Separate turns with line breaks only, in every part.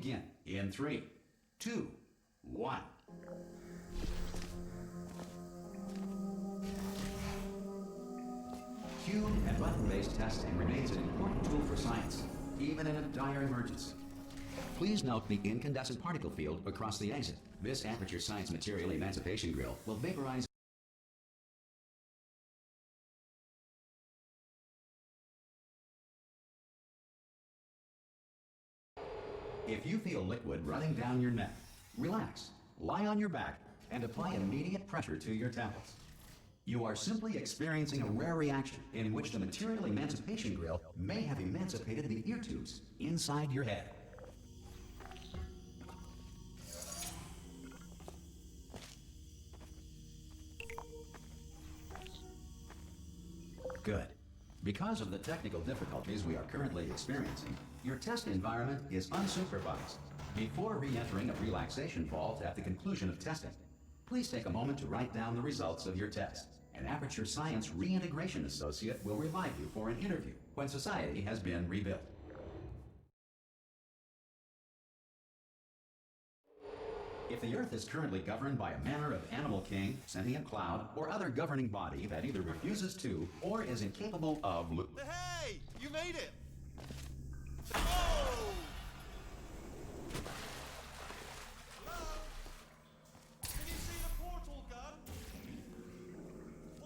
begin in 3, 2, 1. Cube and button-based testing remains an important tool for science, even in a dire emergency. Please note the incandescent particle field across the exit. This Aperture Science Material Emancipation Grill will vaporize. If you feel liquid running down your neck, relax, lie on your back, and apply immediate pressure to your temples. You are simply experiencing a rare reaction in which the Material Emancipation Grill may have emancipated the ear tubes inside your head. Good. Because of the technical difficulties we are currently experiencing, your test environment is unsupervised. Before re-entering a relaxation vault at the conclusion of testing, please take a moment to write down the results of your test. An Aperture Science Reintegration Associate will revive you for an interview when society has been rebuilt. If the Earth is currently governed by a manner of animal king, sentient cloud, or other governing body that either refuses to or is incapable of...
Hey! You made it! Oh! Hello? Can you see the portal gun?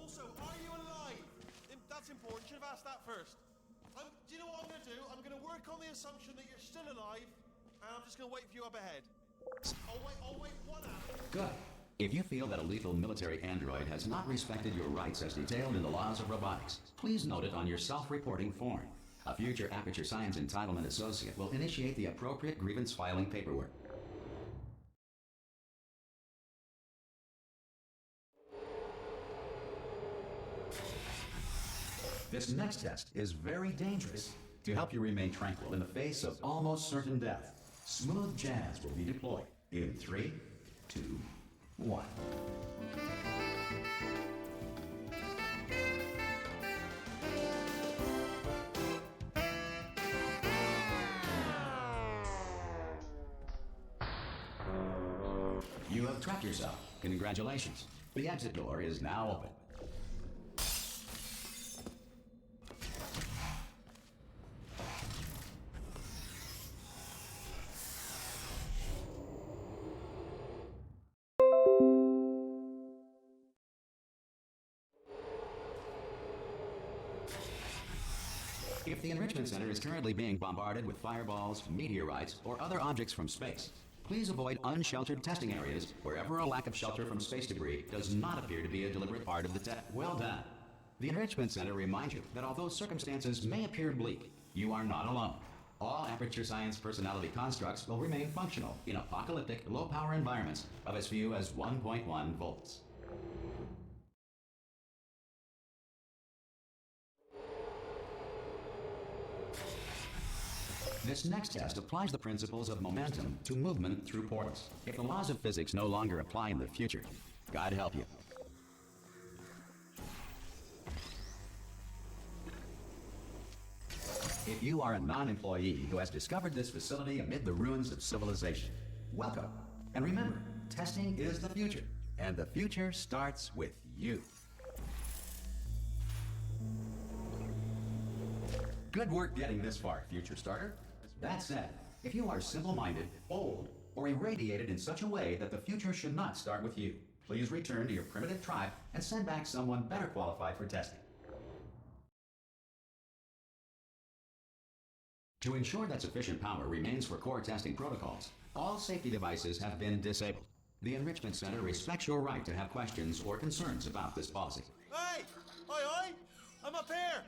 Also, are you alive? That's important. Should have asked that first. Do you know what I'm going to do? I'm going to work on the assumption that you're still alive, and I'm just going to wait for you up ahead. I'll wait 1 hour.
Good. If you feel that a lethal military android has not respected your rights as detailed in the laws of robotics, please note it on your self-reporting form. A future Aperture Science Entitlement Associate will initiate the appropriate grievance filing paperwork. This next test is very dangerous. To help you remain tranquil in the face of almost certain death, smooth jazz will be deployed in 3, 2, 1. You have trapped yourself. Congratulations. The exit door is now open. If the Enrichment Center is currently being bombarded with fireballs, meteorites, or other objects from space, please avoid unsheltered testing areas wherever a lack of shelter from space debris does not appear to be a deliberate part of the test. Well done. The Enrichment Center reminds you that although circumstances may appear bleak, you are not alone. All Aperture Science personality constructs will remain functional in apocalyptic, low-power environments of as few as 1.1 volts. This next test applies the principles of momentum to movement through portals. If the laws of physics no longer apply in the future, God help you. If you are a non-employee who has discovered this facility amid the ruins of civilization, welcome. And remember, testing is the future, and the future starts with you. Good work getting this far, future starter. That said, if you are simple-minded, old, or irradiated in such a way that the future should not start with you, please return to your primitive tribe and send back someone better qualified for testing. To ensure that sufficient power remains for core testing protocols, all safety devices have been disabled. The Enrichment Center respects your right to have questions or concerns about this policy.
Hey! Oi! I'm up here!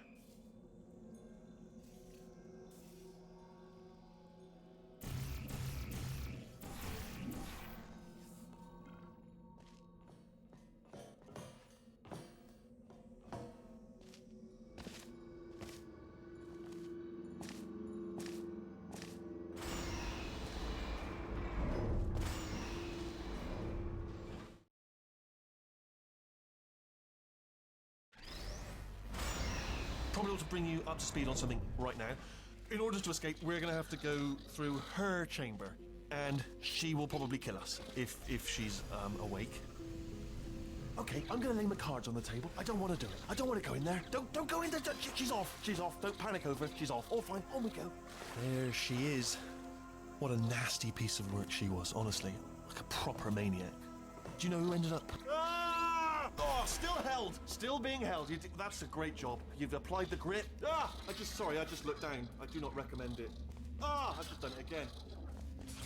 Probably ought to bring you up to speed on something right now. In order to escape, we're gonna have to go through her chamber. And she will probably kill us if she's awake. Okay, I'm gonna lay my cards on the table. I don't want to do it. I don't want to go in there. Don't go in there. She's off. She's off. Don't panic over it. She's off. All fine. On we go. There she is. What a nasty piece of work she was, honestly. Like a proper maniac. Do you know who ended up? Ah! Oh, still held. Still being held. That's a great job. You've applied the grip. Ah! I just looked down. I do not recommend it. Ah! I've just done it again.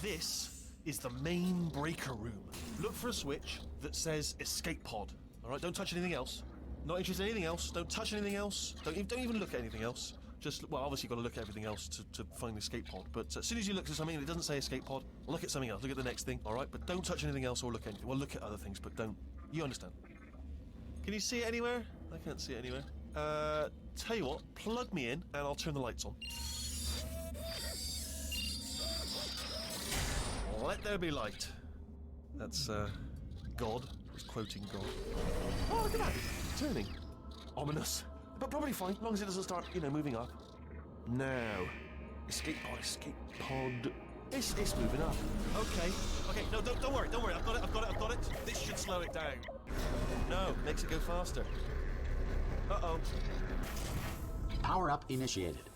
This is the main breaker room. Look for a switch that says escape pod. All right, don't touch anything else. Not interested in anything else. Don't touch anything else. Don't even look at anything else. Just, well, obviously you've got to look at everything else to find the escape pod. But as soon as you look at something and it doesn't say escape pod, look at something else. Look at the next thing, all right? But don't touch anything else or look at anything. Well, look at other things, but don't. You understand. Can you see it anywhere? I can't see it anywhere. Tell you what, plug me in and I'll turn the lights on. Let there be light. That's, God. He's quoting God. Oh, look at that. Turning. Ominous. But probably fine, as long as it doesn't start, moving up. Now. Escape pod. It's moving up. Okay. No, don't worry. I've got it. This should slow it down. No, makes it go faster. Uh-oh.
Power up initiated.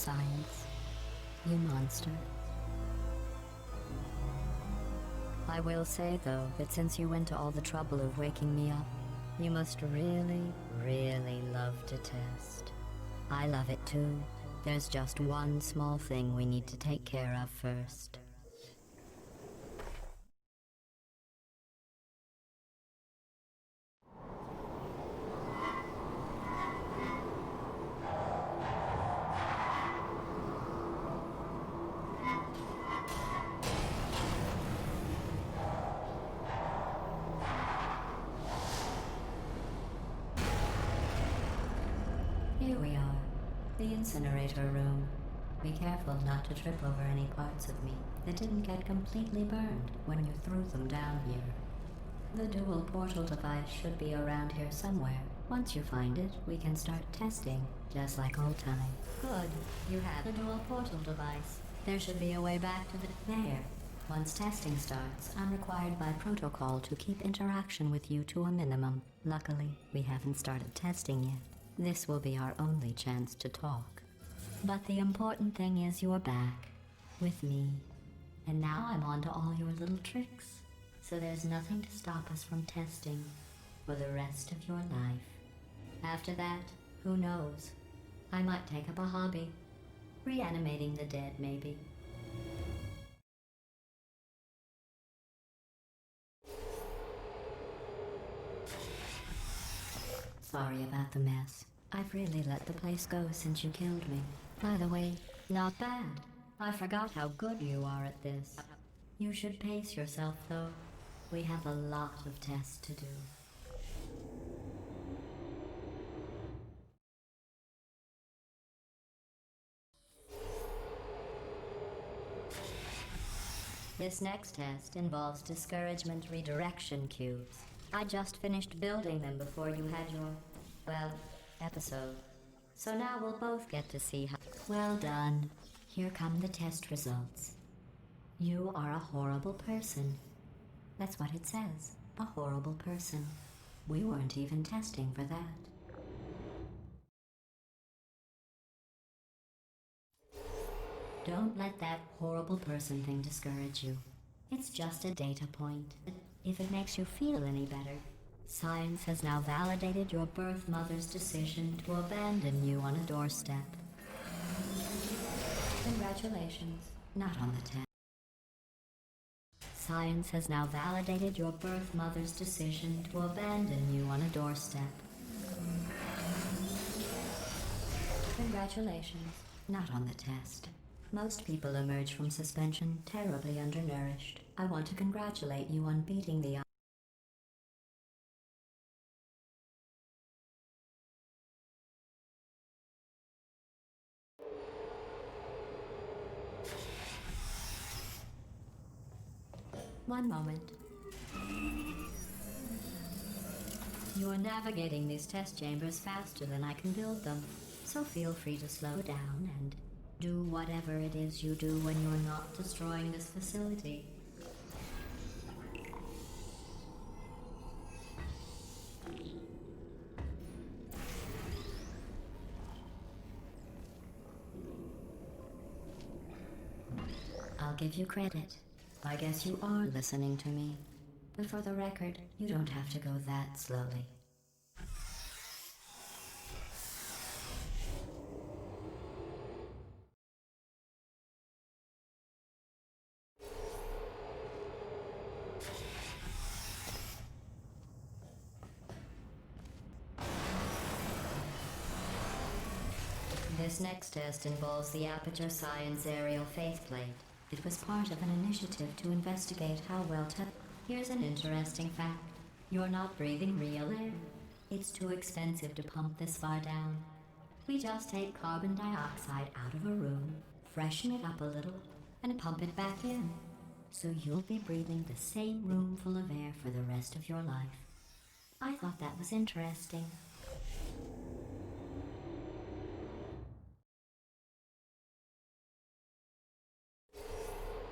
Science, you monster. I will say, though, that since you went to all the trouble of waking me up, you must really, really love to test. I love it too. There's just one small thing we need to take care of first. Here we are, the incinerator room. Be careful not to trip over any parts of me that didn't get completely burned when you threw them down here. The dual portal device should be around here somewhere. Once you find it, we can start testing, just like old time. Good, you have the dual portal device. There should be a way back to there. Once testing starts, I'm required by protocol to keep interaction with you to a minimum. Luckily, we haven't started testing yet. This will be our only chance to talk. But the important thing is you're back, with me. And now I'm on to all your little tricks. So there's nothing to stop us from testing for the rest of your life. After that, who knows? I might take up a hobby. Reanimating the dead, maybe. Sorry about the mess. I've really let the place go since you killed me. By the way, not bad. I forgot how good you are at this. You should pace yourself, though. We have a lot of tests to do. This next test involves discouragement redirection cubes. I just finished building them before you had your, well, episode. So now we'll both get to see how... Well done. Here come the test results. You are a horrible person. That's what it says. A horrible person. We weren't even testing for that. Don't let that horrible person thing discourage you. It's just a data point. If it makes you feel any better, science has now validated your birth mother's decision to abandon you on a doorstep. Congratulations. Not on the test. Science has now validated your birth mother's decision to abandon you on a doorstep. Congratulations. Not on the test. Most people emerge from suspension terribly undernourished. I want to congratulate you on beating the One moment. You are navigating these test chambers faster than I can build them, so feel free to slow down and do whatever it is you do when you're not destroying this facility. I'll give you credit. I guess you are listening to me. But for the record, you don't have to go that slowly. This next test involves the Aperture Science Aerial Faceplate. It was part of an initiative to investigate how well Here's an interesting fact. You're not breathing real air. It's too expensive to pump this far down. We just take carbon dioxide out of a room, freshen it up a little, and pump it back in. So you'll be breathing the same room full of air for the rest of your life. I thought that was interesting.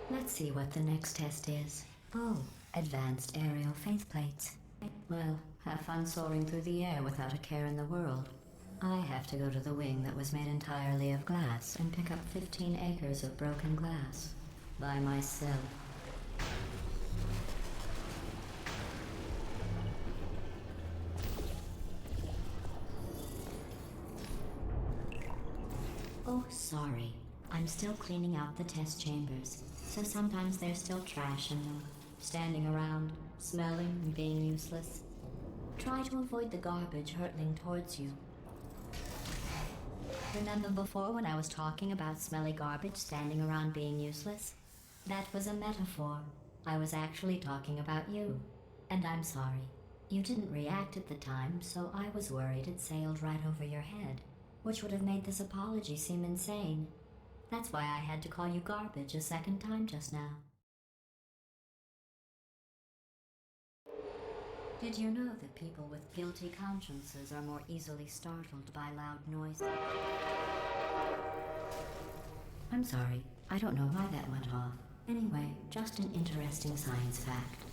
Let's see what the next test is. Oh, advanced aerial faceplates. Well, have fun soaring through the air without a care in the world. I have to go to the wing that was made entirely of glass and pick up 15 acres of broken glass. By myself. Oh, sorry. I'm still cleaning out the test chambers, so sometimes there's still trash in them, standing around, smelling and being useless. Try to avoid the garbage hurtling towards you. Remember before when I was talking about smelly garbage standing around being useless? That was a metaphor. I was actually talking about you. And I'm sorry. You didn't react at the time, so I was worried it sailed right over your head, which would have made this apology seem insane. That's why I had to call you garbage a second time just now. Did you know that people with guilty consciences are more easily startled by loud noise? I'm sorry, I don't know why that went off. Anyway, just an interesting science fact.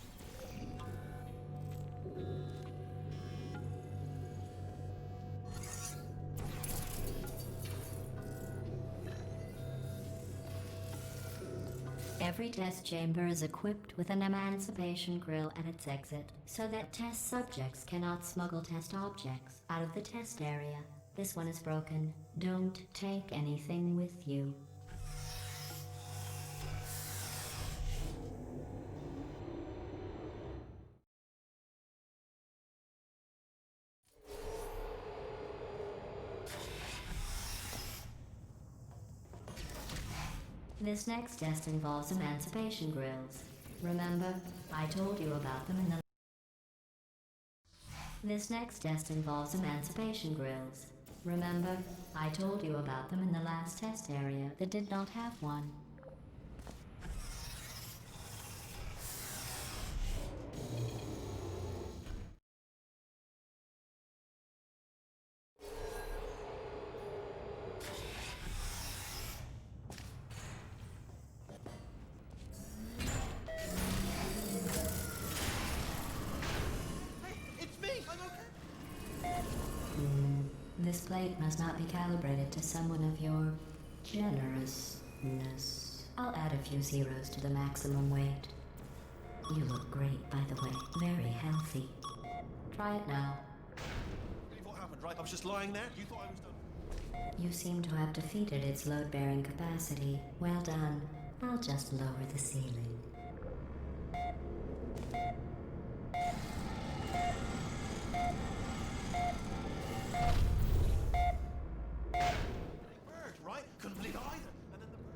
Every test chamber is equipped with an emancipation grill at its exit, so that test subjects cannot smuggle test objects out of the test area. This one is broken. Don't take anything with you. This next test involves emancipation grills. Remember, I told you about them in the... This next test involves emancipation grills. Remember, I told you about them in the last test area that did not have one. This plate must not be calibrated to someone of your generous I'll add a few zeros to the maximum weight. You look great, by the way. Very healthy. Try it now.
Believe what happened, right? I was just lying there. You thought I was done.
You seem to have defeated its load-bearing capacity. Well done. I'll just lower the ceiling.
Bird, right? Couldn't believe it either. And then the bird.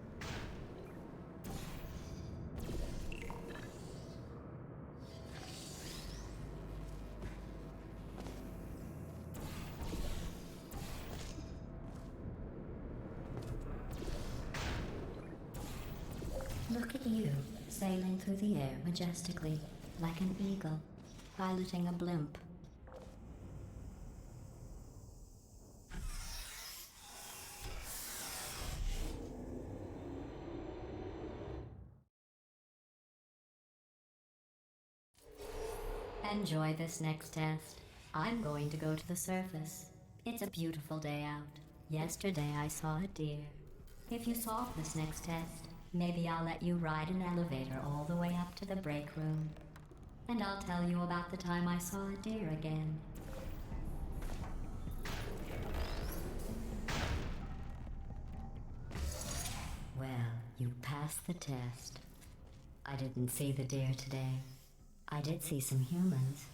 Look at you, sailing through the air majestically, like an eagle, piloting a blimp. Enjoy this next test. I'm going to go to the surface. It's a beautiful day out. Yesterday I saw a deer. If you solve this next test, maybe I'll let you ride an elevator all the way up to the break room. And I'll tell you about the time I saw a deer again. Well, you passed the test. I didn't see the deer today. I did see some humans.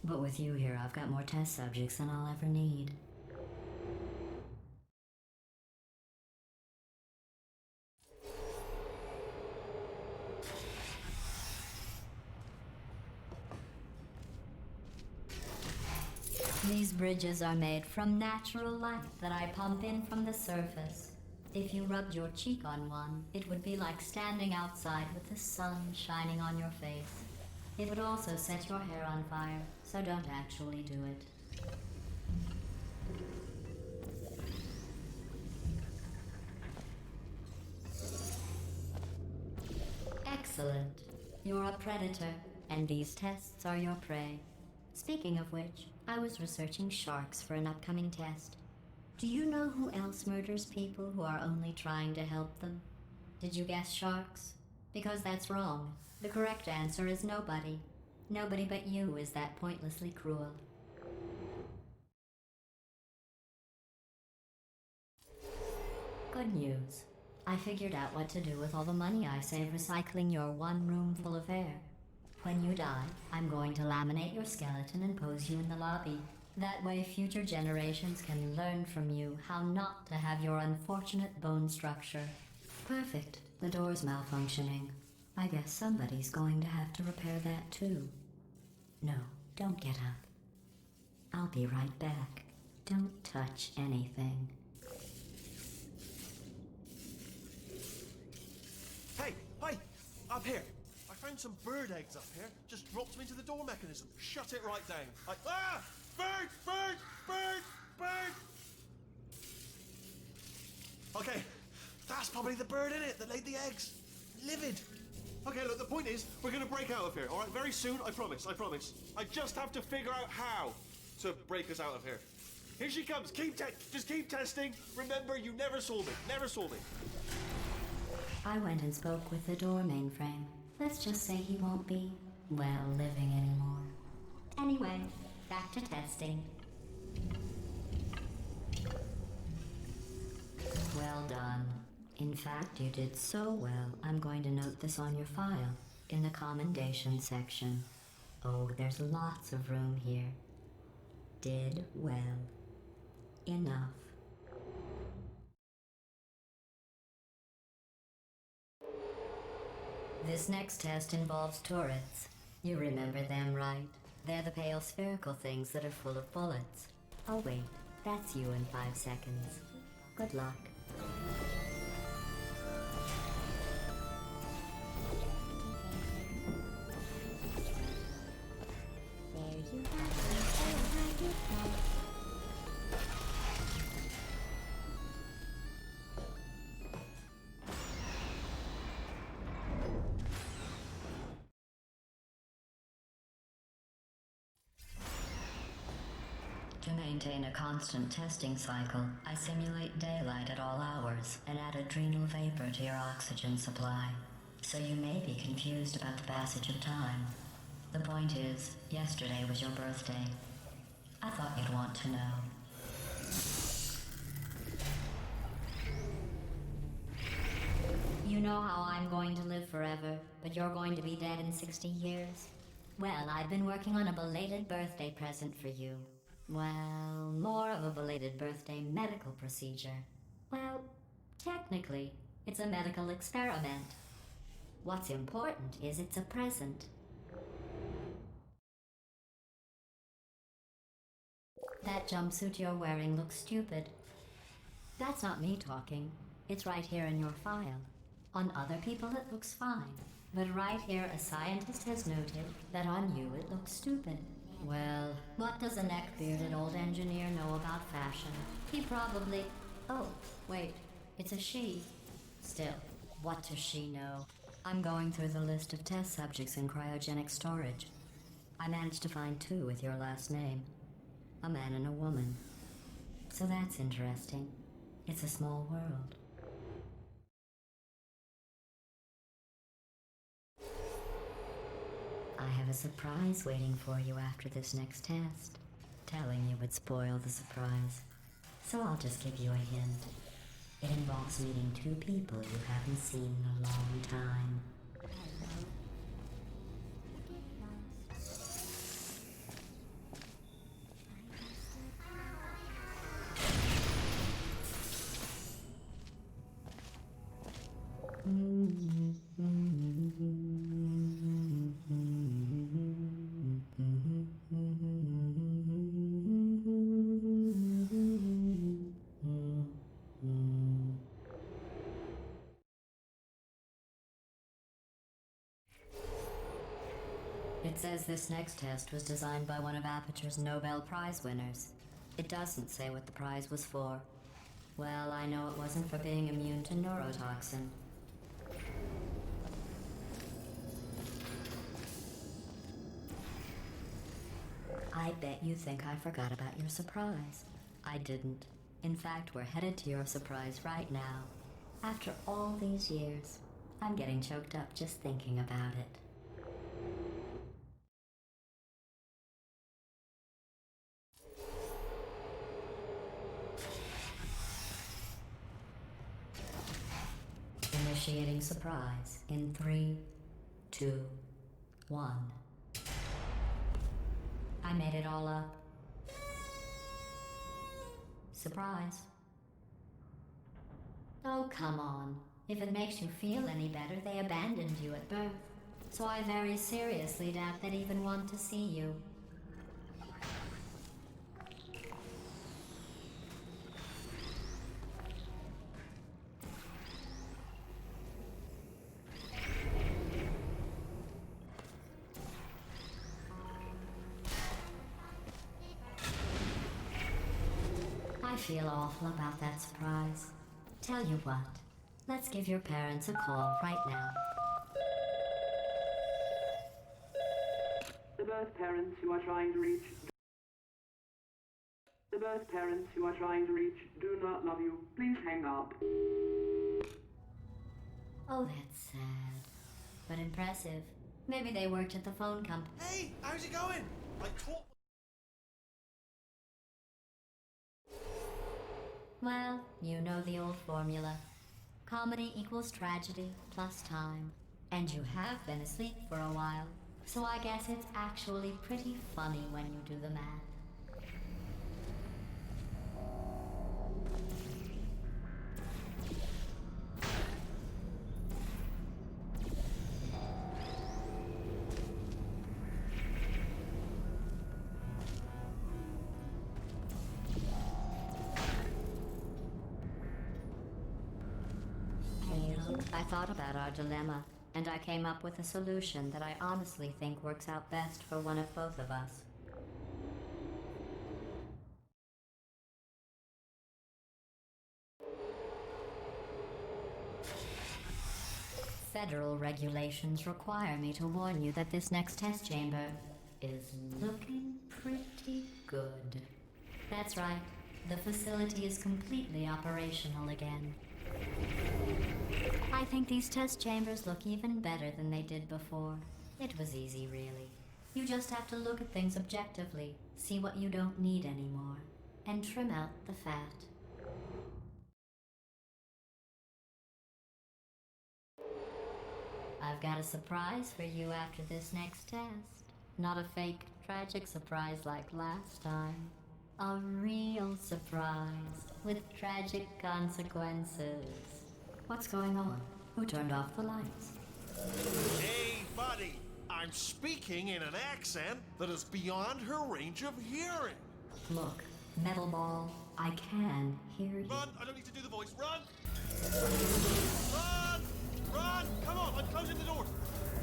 But with you here, I've got more test subjects than I'll ever need. These bridges are made from natural light that I pump in from the surface. If you rubbed your cheek on one, it would be like standing outside with the sun shining on your face. It would also set your hair on fire, so don't actually do it. Excellent. You're a predator, and these tests are your prey. Speaking of which, I was researching sharks for an upcoming test. Do you know who else murders people who are only trying to help them? Did you guess sharks? Because that's wrong. The correct answer is nobody. Nobody but you is that pointlessly cruel. Good news. I figured out what to do with all the money I save recycling your one room full of air. When you die, I'm going to laminate your skeleton and pose you in the lobby. That way future generations can learn from you how not to have your unfortunate bone structure. Perfect. The door's malfunctioning. I guess somebody's going to have to repair that too. No, don't get up. I'll be right back. Don't touch anything.
Hey, hi! Up here. I found some bird eggs up here. Just dropped them into the door mechanism. Shut it right down. Bird! Bird! Bird! Bird! Okay, that's probably the bird in it that laid the eggs. Livid. Okay, look, the point is, we're gonna break out of here, alright? Very soon, I promise, I promise. I just have to figure out how to break us out of here. Here she comes, just keep testing. Remember, you never saw me, never saw me.
I went and spoke with the door mainframe. Let's just say he won't be, well, living anymore. Anyway, back to testing. Well done. In fact, you did so well, I'm going to note this on your file, in the commendation section. Oh, there's lots of room here. Did well. Enough. This next test involves turrets. You remember them, right? They're the pale spherical things that are full of bullets. Oh wait, that's you in 5 seconds. Good luck. There you have it. Domain maintain a constant testing cycle, I simulate daylight at all hours and add adrenal vapor to your oxygen supply. So you may be confused about the passage of time. The point is, yesterday was your birthday. I thought you'd want to know. You know how I'm going to live forever, but you're going to be dead in 60 years? Well, I've been working on a belated birthday present for you. Well, more of a belated birthday medical procedure. Well, technically, it's a medical experiment. What's important is it's a present. That jumpsuit you're wearing looks stupid. That's not me talking. It's right here in your file. On other people it looks fine. But right here a scientist has noted that on you it looks stupid. Well, what does a neck-bearded old engineer know about fashion? He probably... Oh, wait, it's a she. Still, what does she know? I'm going through the list of test subjects in cryogenic storage. I managed to find 2 with your last name. A man and a woman. So that's interesting. It's a small world. I have a surprise waiting for you after this next test. Telling you would spoil the surprise. So I'll just give you a hint. It involves meeting 2 people you haven't seen in a long time. It says this next test was designed by one of Aperture's Nobel Prize winners. It doesn't say what the prize was for. Well, I know it wasn't for being immune to neurotoxin. I bet you think I forgot about your surprise. I didn't. In fact, we're headed to your surprise right now. After all these years, I'm getting choked up just thinking about it. Initiating surprise in 3, 2, 1. I made it all up. Surprise. Oh, come on. If it makes you feel any better, they abandoned you at birth. So I very seriously doubt they'd even want to see you. I feel awful about that surprise. Tell you what, let's give your parents a call right now.
The birth parents you are trying to reach. The birth parents you are trying to reach do not love you. Please hang up.
Oh, that's sad. But impressive. Maybe they worked at the phone company.
Hey, how's it going? I taught.
Well, you know the old formula. Comedy equals tragedy plus time. And you have been asleep for a while, so I guess it's actually pretty funny when you do the math. I thought about our dilemma, and I came up with a solution that I honestly think works out best for one of both of us. Federal regulations require me to warn you that this next test chamber is looking pretty good. That's right. The facility is completely operational again. I think these test chambers look even better than they did before. It was easy, really. You just have to look at things objectively, see what you don't need anymore, and trim out the fat. I've got a surprise for you after this next test. Not a fake, tragic surprise like last time. A real surprise with tragic consequences. What's going on? Who turned off the lights?
Hey, buddy! I'm speaking in an accent that is beyond her range of hearing.
Look, Metal Ball, I can hear you.
Run! I don't need to do the voice. Run! Run! Run! Come on, I'm closing the doors.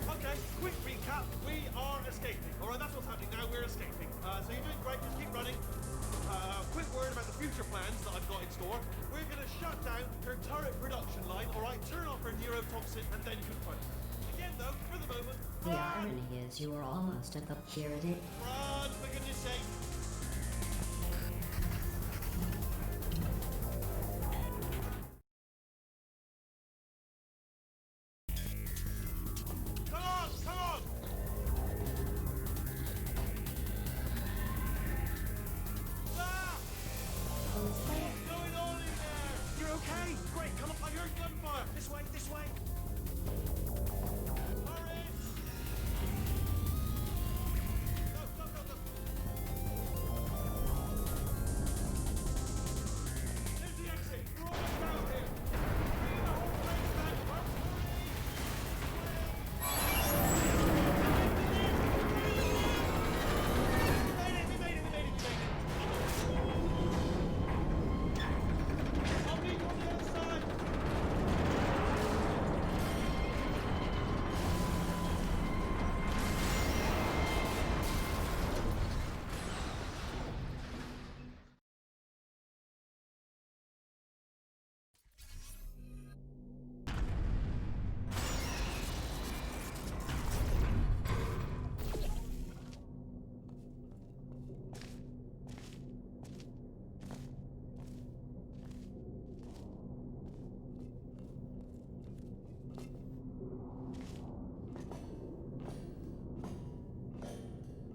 Okay, quick recap. We are escaping. All right, that's what's happening now. We're escaping. So you're doing great. Just keep running. Quick word about the future plans that I've got in store. We're going to shut down her turret production line. All right, turn off her neurotoxin, and then confront her. Again, though, for the moment,
The
run!
irony is you were almost at the purity.
Run, for goodness sake! Come on, come on! Ah! What's going on in there? You're okay? Great, come on, I heard gunfire! This way, this way! Hurry! Go, go, go, go! There's the exit! We're almost out here! Clear the whole place back! We made it! I'll meet you on the other side!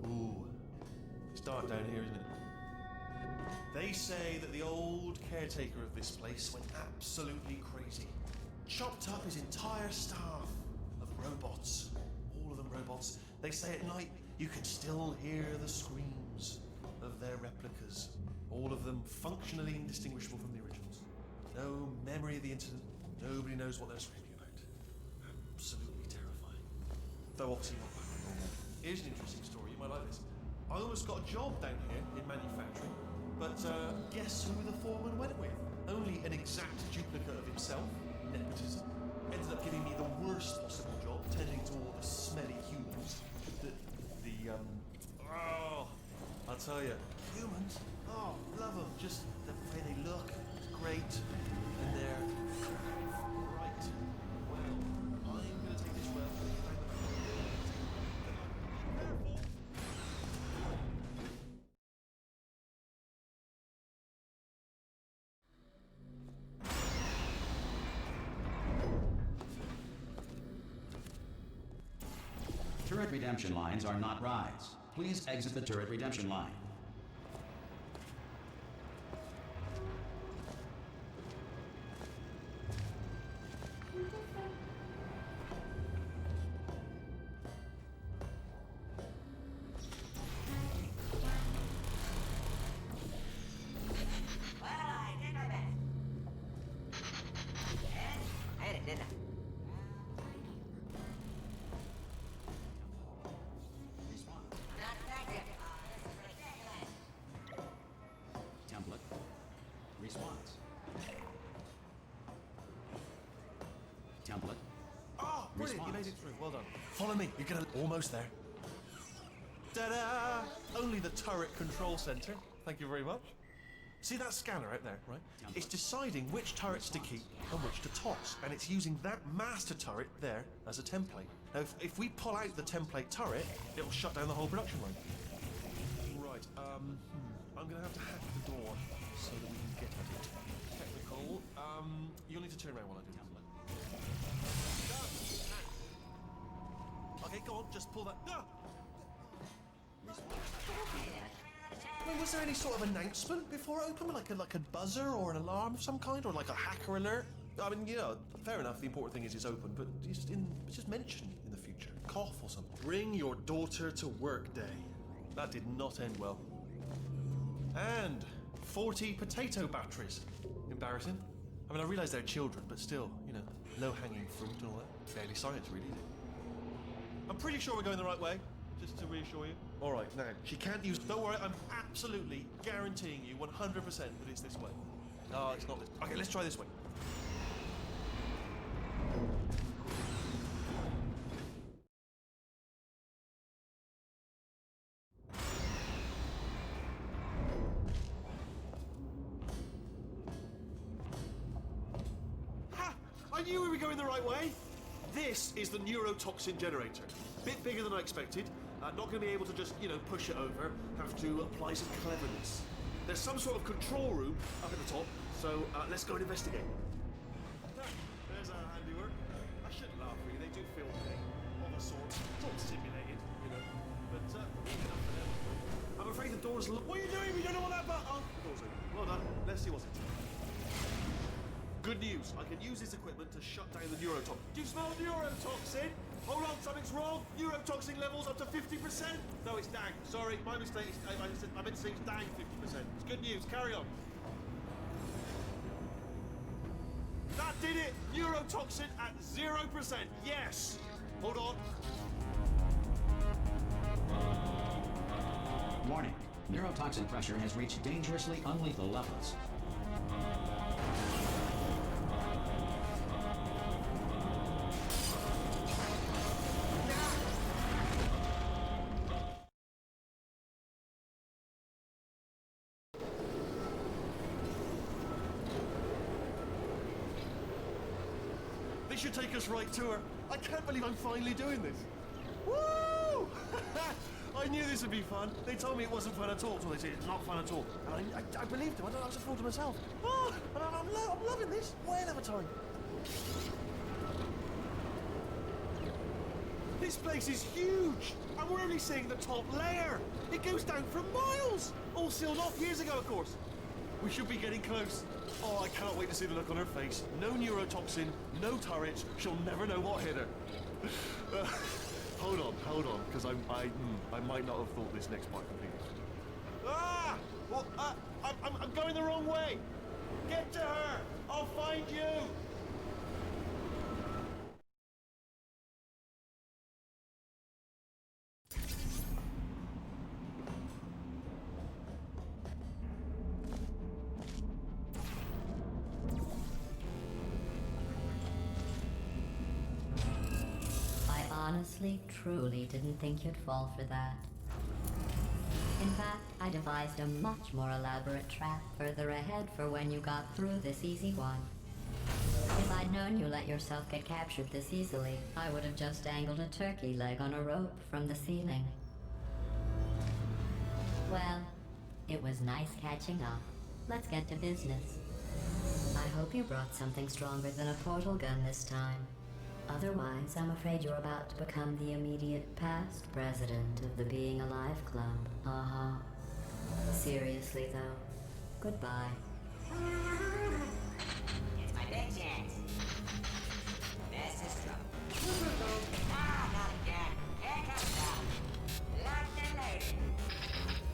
Ooh, it's dark down here, isn't it? They say that the old caretaker of this place went absolutely crazy. Chopped up his entire staff of robots. All of them robots. They say at night you can still hear the screams of their replicas. All of them functionally indistinguishable from the originals. No memory of the incident. Nobody knows what they're screaming about. Absolutely terrifying. Though obviously not back to normal. Here's an interesting story, you might like this. I almost got a job down here in manufacturing, but guess who the foreman went with? Only an exact duplicate of himself, nepotism. Ended up giving me the worst possible job, tending to all the smelly humans. Oh, I'll tell you, humans, oh, love them. Just the way they look, it's great. And they're right. Well, I'm gonna take this well. Careful.
Turret redemption lines are not rides. Please exit the turret redemption line.
Well, I did my best. Yes, I had it, didn't I? Not that good.
Template. Response. Template.
Oh, brilliant! You
Response.
made it through. Well done. Follow me. You're gonna almost there. Ta-da! Only the turret control center. Thank you very much. See that scanner out there, right? It's deciding which turrets to keep and which to toss, and it's using that master turret there as a template. Now, if we pull out the template turret, it'll shut down the whole production line. Right. I'm gonna have to hack the door so that we can get at it. Technical. You'll need to turn around while I do that. Okay, go on, just pull that. Ah! I mean, was there any sort of announcement before it opened, like a buzzer or an alarm of some kind, or like a hacker alert? I mean, you know, fair enough. The important thing is it's open, but just mention in the future, cough or something. Bring your daughter to work day. That did not end well. And 40 potato batteries. Embarrassing. I mean, I realise they're children, but still, you know, low hanging fruit and all that. Barely science, really. I'm pretty sure we're going the right way. Just to reassure you. All right, now, she can't use... Don't worry, I'm absolutely guaranteeing you 100% that it's this way. No, it's not this... Okay, let's try this way. Ha! I knew we were going the right way. This is the neurotoxin generator. Bit bigger than I expected. Not going to be able to just, you know, push it over. Have to apply some cleverness. There's some sort of control room up at the top, so let's go and investigate. There's our handiwork. I shouldn't laugh, really. They do feel okay, of a sort. It's all simulated, you know. But enough for them. I'm afraid the door's locked. What are you doing? We don't know what that button. Oh, the door's open. Well done. Let's see what's in. Good news. I can use this equipment to shut down the neurotoxin. Do you smell neurotoxin? Hold on, something's wrong. Neurotoxin levels up to 50%. No, it's down. Sorry, my mistake. I meant to say it's down 50%. It's good news. Carry on. That did it. Neurotoxin at 0%. Yes. Hold on.
Warning. Neurotoxin pressure has reached dangerously unlethal levels.
This should take us right to her. I can't believe I'm finally doing this. Woo! I knew this would be fun. They told me it wasn't fun at all. So they said it's not fun at all. And I believed them. I was a fool to myself. Oh, and I'm loving this. Whale of a time. This place is huge. And we're only seeing the top layer. It goes down for miles. All sealed off years ago, of course. We should be getting close. Oh, I cannot wait to see the look on her face. No neurotoxin, no turret. She'll never know what hit her. Hold on, because I might not have thought this next part completely. Ah! Well, I'm going the wrong way. Get to her. I'll find you.
Honestly, truly didn't think you'd fall for that. In fact, I devised a much more elaborate trap further ahead for when you got through this easy one. If I'd known you let yourself get captured this easily, I would have just dangled a turkey leg on a rope from the ceiling. Well, it was nice catching up. Let's get to business. I hope you brought something stronger than a portal gun this time. Otherwise, I'm afraid you're about to become the immediate past president of the Being Alive Club. Seriously, though, goodbye.
It's my big chance. This is trouble. Ah, not again. Here comes trouble. London lady.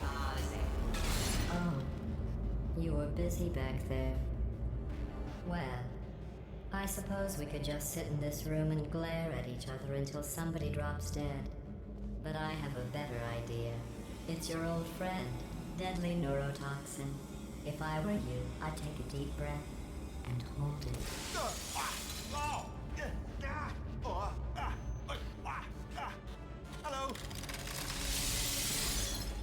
Oh, this
Oh, you were busy back there. Well, I suppose we could just sit in this room and glare at each other until somebody drops dead. But I have a better idea. It's your old friend, deadly neurotoxin. If I were you, I'd take a deep breath and hold it.
Hello.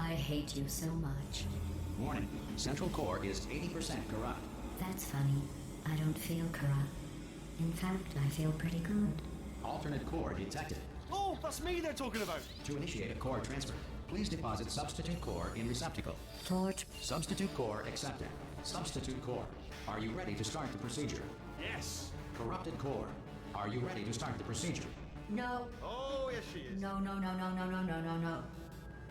I hate you so much.
Warning. Central core is 80% corrupt.
That's funny. I don't feel corrupt. In fact, I feel pretty good.
Alternate core detected.
Oh, that's me they're talking about.
To initiate a core transfer, Please deposit substitute core in receptacle.
Torch.
Substitute core accepted. Substitute core. Are you ready to start the procedure?
Yes.
Corrupted core. Are you ready to start the procedure?
No.
Oh, yes, she is.
No, no, no, no, no, no, no, no, no.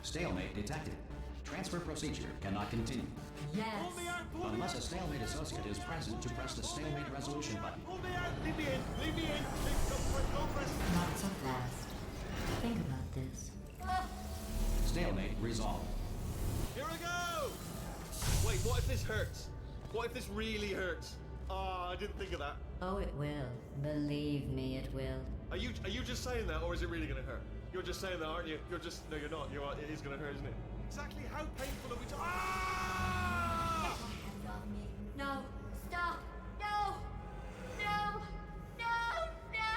Stalemate detected. Transfer procedure cannot continue.
Yes.
Pull me out, pull me
Unless
out.
a stalemate associate is present to press the stalemate resolution button.
Pull me out. Leave me in. Leave me in. Don't press.
Not so fast. Think about this.
Stalemate resolved.
Here we go. Wait, what if this hurts? What if this really hurts? Ah, I didn't think of that.
Oh, it will. Believe me, it will.
Are you just saying that, or is it really gonna hurt? You're just saying that, aren't you? You're just no, you're not. It is gonna hurt, isn't it? Exactly how painful are we? Ah!
No. Stop. No. No. No. No.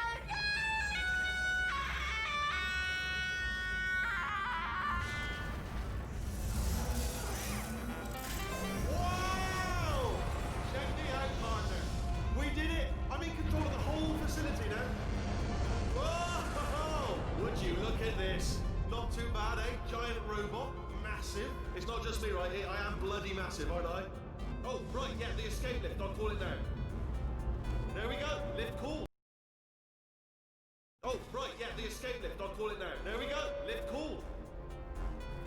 Wow! Check me out, partner. We did it. I'm in control of the whole facility now. Whoa! Would you look at this? Not too bad, eh? Giant robot, massive. It's not just me, right? I am bloody massive, aren't I? Oh, right, yeah, the escape lift. I'll call it now. There we go. Lift cool. Oh, right, yeah, the escape lift. I'll call it now. There we go. Lift cool.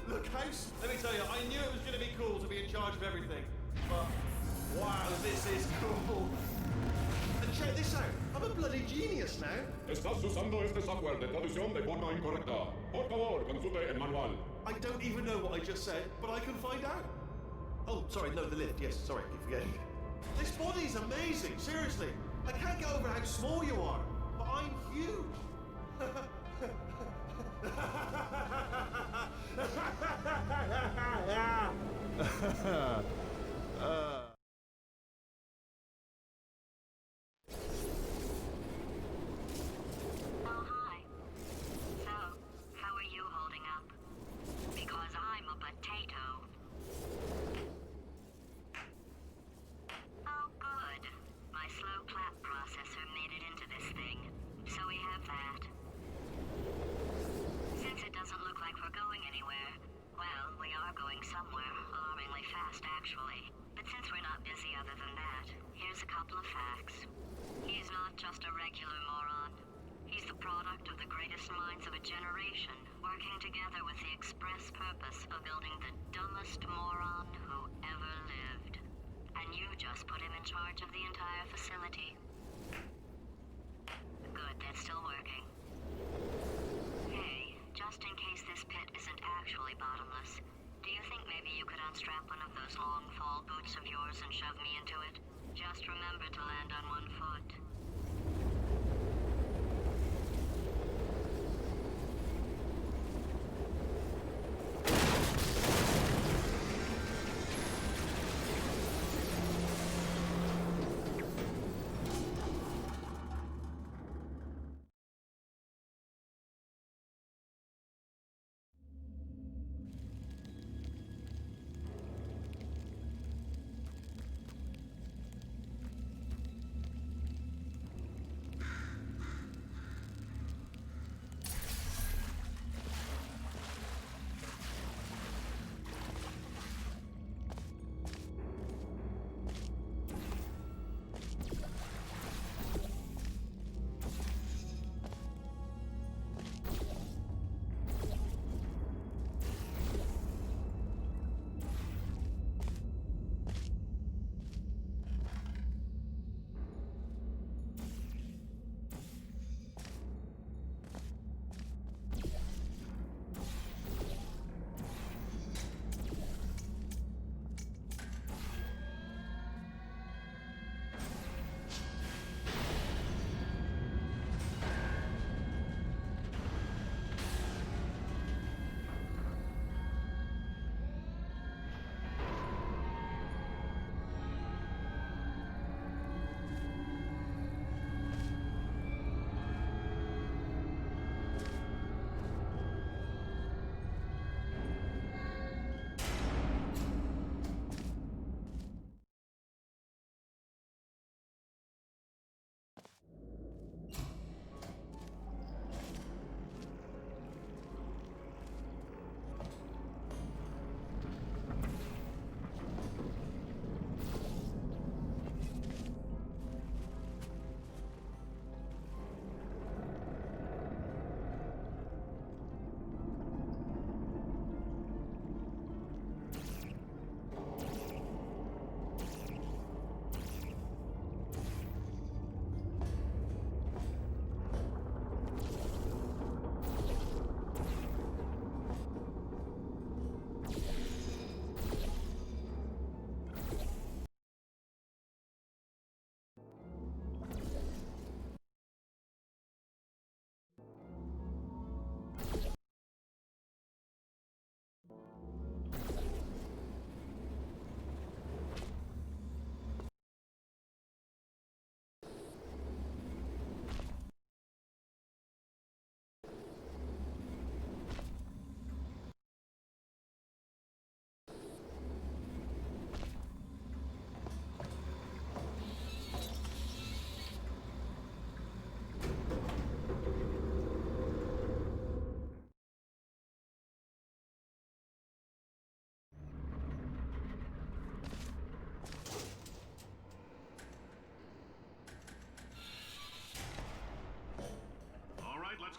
Look, House, let me tell you, I knew it was going to be cool to be in charge of everything. But, wow, this is cool. And check this out. I'm a bloody genius now.
Estás usando este software de traducción de forma incorrecta. Por favor, consulte el manual.
I don't even know what I just said, but I can find out. Oh, sorry, no, the lift. Yes, sorry, keep forgetting. This body's amazing, seriously. I can't get over how small you are, but I'm huge.
Oh, hi. So, how are you holding up? Because I'm a potato. Oh, good. My slow clap processor made it into this thing. So we have that. Since it doesn't look like we're going anywhere, well, we are going somewhere, alarmingly fast, actually. But since we're not busy other than that, here's a couple of facts. He's not just a regular moron. He's the product of the greatest minds of a generation, working together with the express purpose of building the dumbest moron who ever lived. And you just put him in charge of the entire facility. Good, that's still working. Hey, just in case this pit isn't actually bottomless, do you think maybe you could unstrap one of those long fall boots of yours and shove me into it? Just remember to land on one foot.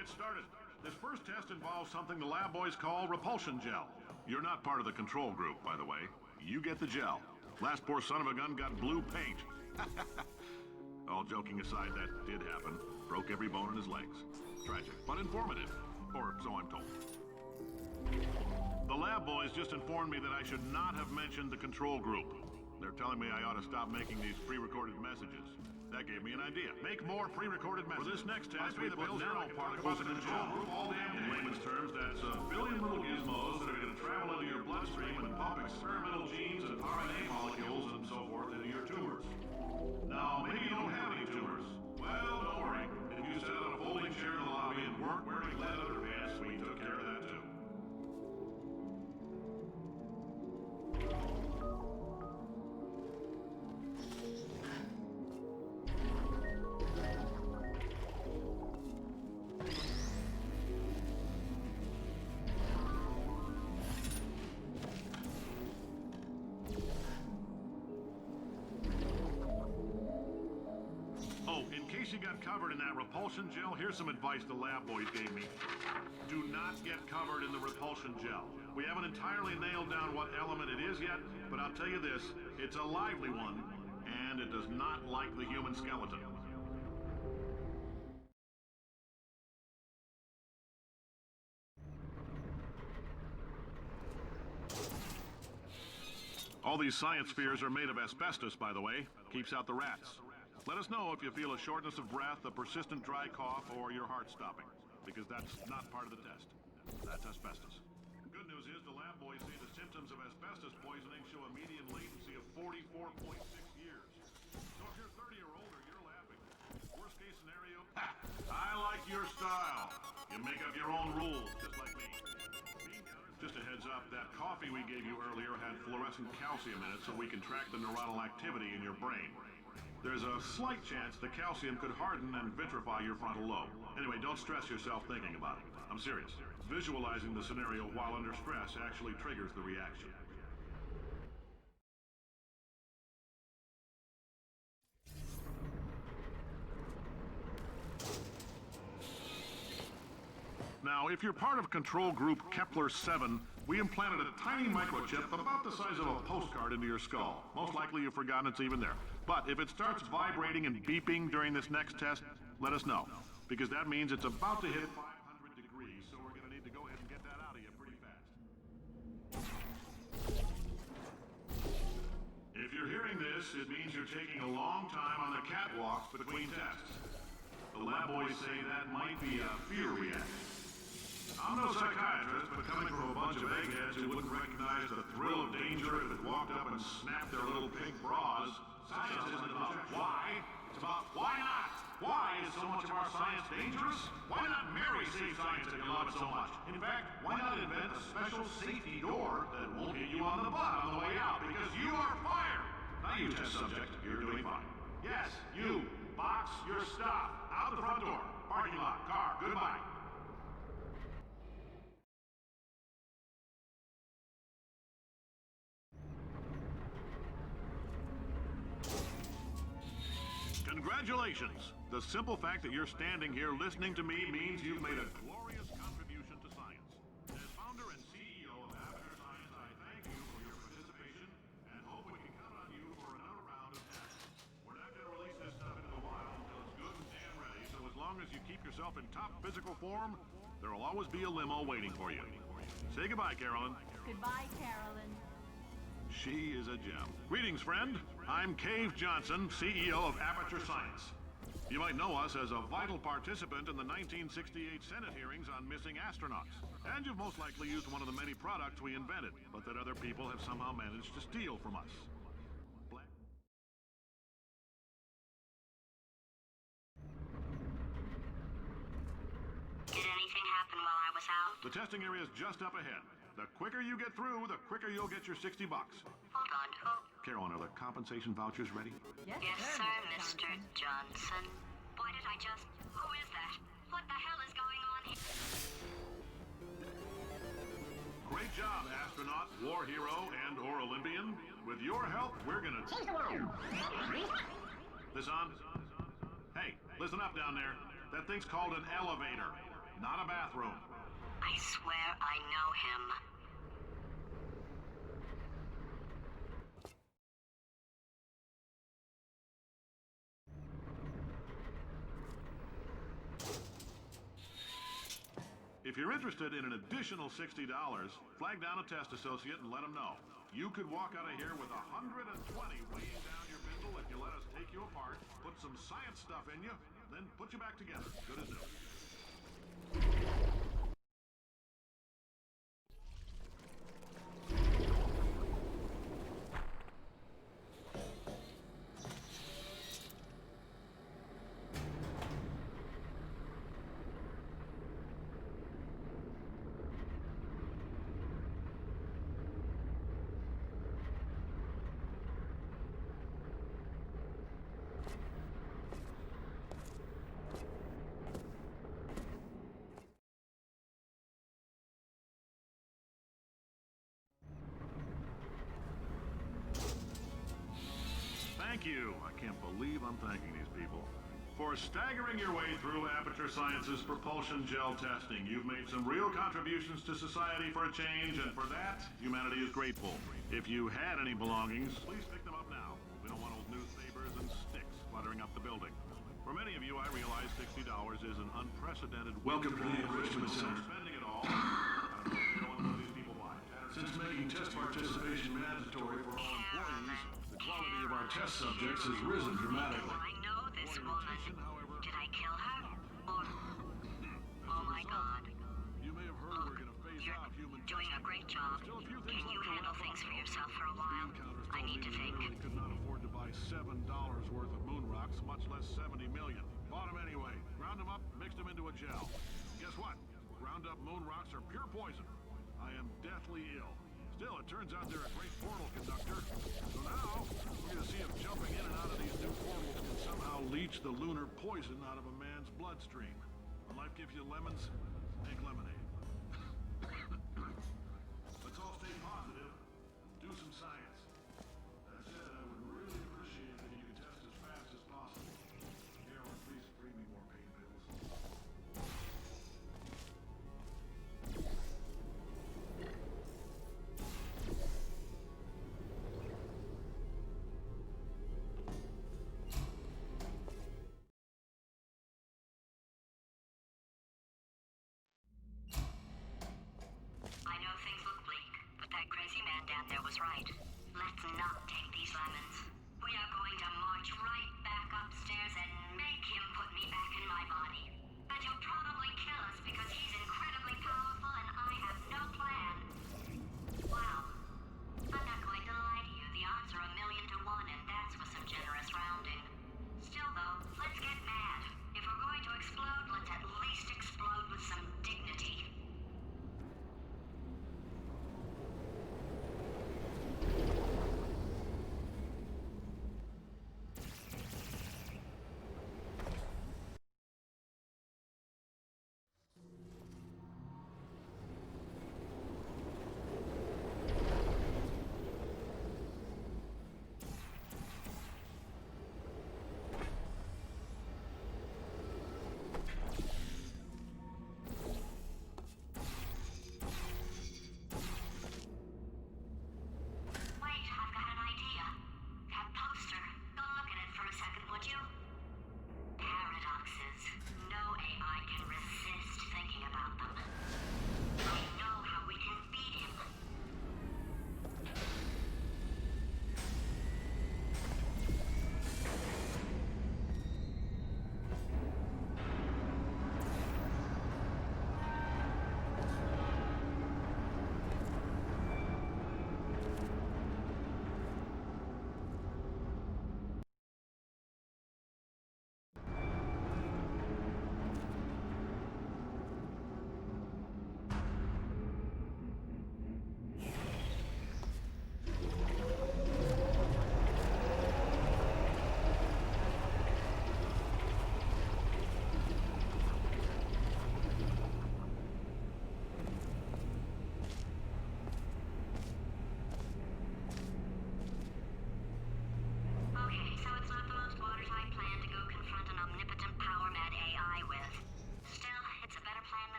get started. This first test involves something the lab boys call repulsion gel. You're not part of the control group, by the way. You get the gel. Last poor son of a gun got blue paint. All joking aside, that did happen. Broke every bone in his legs. Tragic, but informative. Or so I'm told. The lab boys just informed me that I should not have mentioned the control group. They're telling me I ought to stop making these pre-recorded messages. That gave me an idea. Make more pre-recorded messages. For this next test, we put nanoparticles in the control group all damn day. In layman's terms, that's a billion little gizmos that are going to travel into your bloodstream and pump experimental genes and RNA molecules and so forth into your tumors. Now, maybe you don't have any tumors. Well, don't worry. If you sat on a folding chair in the lobby and weren't wearing lead underpants, we took care of that too. In case you got covered in that repulsion gel, here's some advice the lab boys gave me. Do not get covered in the repulsion gel. We haven't entirely nailed down what element it is yet, but I'll tell you this, it's a lively one, and it does not like the human skeleton. All these science spheres are made of asbestos, by the way. Keeps out the rats. Let us know if you feel a shortness of breath, a persistent dry cough, or your heart stopping, because that's not part of the test. That's asbestos. Good news is the lab boys say the symptoms of asbestos poisoning show a median latency of 44.6 years. So if you're 30 or older, you're laughing. Worst case scenario, I like your style. You make up your own rules, just like me. Just a heads up, that coffee we gave you earlier had fluorescent calcium in it so we can track the neuronal activity in your brain. There's a slight chance the calcium could harden and vitrify your frontal lobe. Anyway, don't stress yourself thinking about it. I'm serious. Visualizing the scenario while under stress actually triggers the reaction. Now, if you're part of control group Kepler-7, we implanted a tiny microchip about the size of a postcard into your skull. Most likely you've forgotten it's even there. But if it starts vibrating and beeping during this next test, let us know. Because that means it's about to hit 500 degrees, so we're going to need to go ahead and get that out of you pretty fast. If you're hearing this, it means you're taking a long time on the catwalks between tests. The lab boys say that might be a fear reaction. I'm no psychiatrist, but coming from a bunch of eggheads who wouldn't recognize the thrill of danger if it walked up and snapped their little pink bras, science isn't about why, it's about why not? Why is so much of our science dangerous? Why not marry safe science if you love it so much? In fact, why not invent a special safety door that won't hit you on the butt on the way out because you are fired? Now you test subject, you're doing fine. Yes, you, box your stuff, out the front door, parking lot, car, goodbye. Congratulations! The simple fact that you're standing here listening to me means you've made a glorious contribution to science. As founder and CEO of Aperture Science, I thank you for your participation and hope we can count on you for another round of tests. We're not going to release this stuff into the wild until it's good and damn ready, so as long as you keep yourself in top physical form, there will always be a limo waiting for you. Say goodbye, Carolyn.
Goodbye, Carolyn.
She is a gem. Greetings, friend. I'm Cave Johnson, CEO of Aperture Science. You might know us as a vital participant in the 1968 Senate hearings on missing astronauts. And you've most likely used one of the many products we invented, but that other people have somehow managed to steal from us.
Did anything happen while I was out?
The testing area is just up ahead. The quicker you get through, the quicker you'll get your $60.
Hold on, who?
Carolyn, are the compensation vouchers ready?
Yes,
Yes, sir, Mr. Johnson. Why did I just... Who is that? What the hell is going on here?
Great job, astronaut, war hero, and/or Olympian. With your help, we're gonna change the world. This on? Hey, listen up down there. That thing's called an elevator. not a bathroom.
I swear I know him.
If you're interested in an additional $60, flag down a test associate and let them know. You could walk out of here with 120 weighing down your bindle if you let us take you apart, put some science stuff in you, then put you back together. Good as new. Thank you. I can't believe I'm thanking these people. For staggering your way through Aperture Science's propulsion gel testing, you've made some real contributions to society for a change, and for that, humanity is grateful. If you had any belongings, please pick them up now. We don't want old newspapers and sticks cluttering up the building. For many of you, I realize $60 is an unprecedented...
Welcome to the Enrichment Center.
Spending it all. I don't know if you're one of these people why.
Since making test participation mandatory for all employees, the quality of our test subjects has risen dramatically.
I know this woman. Did I kill her? Or... Oh my god.
You may have heard
Look,
we're going to phase
you're
out human
doing a great job. Can you handle things for yourself for a while? I need to think.
Really could not afford to buy $7 worth of moon rocks, much less 70 million. Bought them anyway. Ground them up, mixed them into a gel. Guess what? Ground up moon rocks are pure poison. I am deathly ill. Still, it turns out they're a great portal conductor. So now, we're going to see if jumping in and out of these new portals can somehow leach the lunar poison out of a man's bloodstream. When life gives you lemons, make lemonade. Let's all stay positive. Do some science. That said, I would really appreciate it if you could test as fast as possible. Carolyn, please bring me more pain pills.
I know things look bleak, but that crazy man down there was right. Let's not take these lemons. We are going to march right back upstairs and make him put me back in my body. And he'll probably kill us because he's incredibly powerful and I have no plan. Well, I'm not going to lie to you. The odds are 1,000,000 to 1, and that's with some generous rounding. Still, though, let's get mad. If we're going to explode, let's at least explode with some dignity.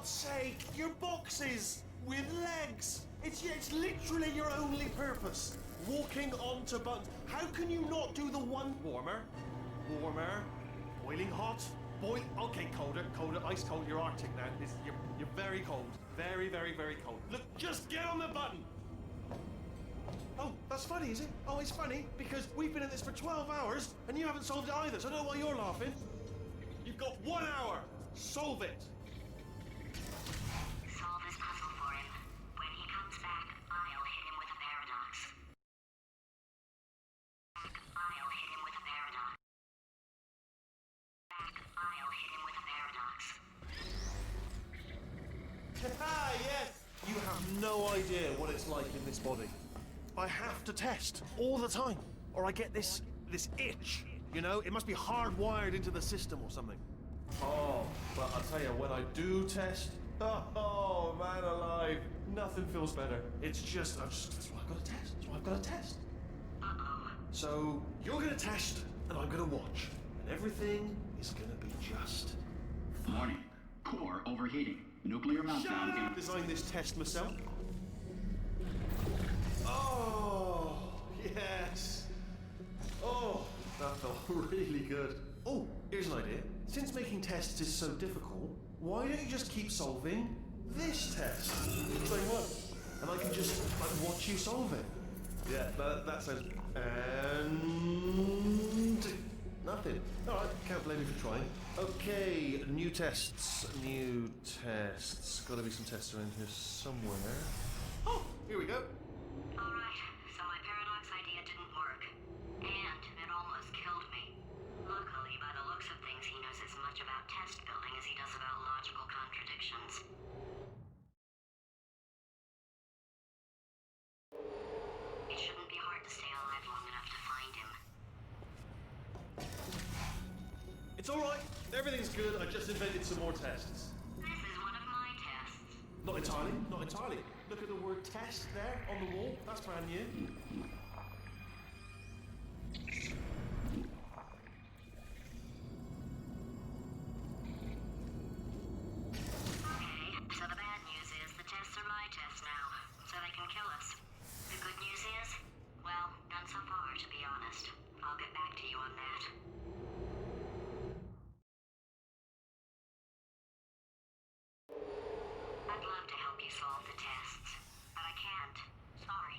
God's sake, your boxes with legs. It's literally your only purpose. Walking onto buttons. How can you not do the one warmer, boiling hot, okay, colder, ice cold. You're Arctic now. You're very cold, very, very, very cold. Look, just get on the button. Oh, that's funny, is it? Oh, it's funny because we've been in this for 12 hours and you haven't solved it either. So I don't know why you're laughing. You've got 1 hour. Solve it.
Solve this puzzle for him. When he comes back, I'll hit him with a paradox. I'll hit him with a paradox. I'll hit him with a paradox.
Ah, yes! You have no idea what it's like in this body. I have to test all the time, or I get this itch. You know, it must be hardwired into the system or something. Oh, but I'll tell you, when I do test, oh man alive, nothing feels better. It's just, that's why I've got to test. That's why I've got to test.
Uh-oh.
So you're gonna test, and I'm gonna watch, and everything is gonna be just.
Warning. Core overheating. Nuclear
Shut
meltdown.
up! Designed this test myself. Oh, yes. Oh, that felt really good. Oh, here's an idea. Since making tests is so difficult, why don't you just keep solving this test? Say what? And I can just watch you solve it. Yeah, that sounds. And nothing. All right, can't blame you for trying. Okay, new tests. Got to be some tests around here somewhere. Oh, here we go.
Alright, so my paradox idea didn't work. And it almost killed me. Luckily, by the looks of things, he knows as much about test building as he does about logical contradictions. It shouldn't be hard to stay alive long enough to find him.
It's all right. Everything's good. I just invented some more tests.
This is one of my tests.
Not entirely. Not entirely. Look at the word test there on the wall. That's brand new.
Okay, so the bad news is the tests are my tests now, so they can kill us. The good news is, well, none so far, to be honest. I'll get back to you on that. I'd love to help you solve the tests, but I can't. Sorry.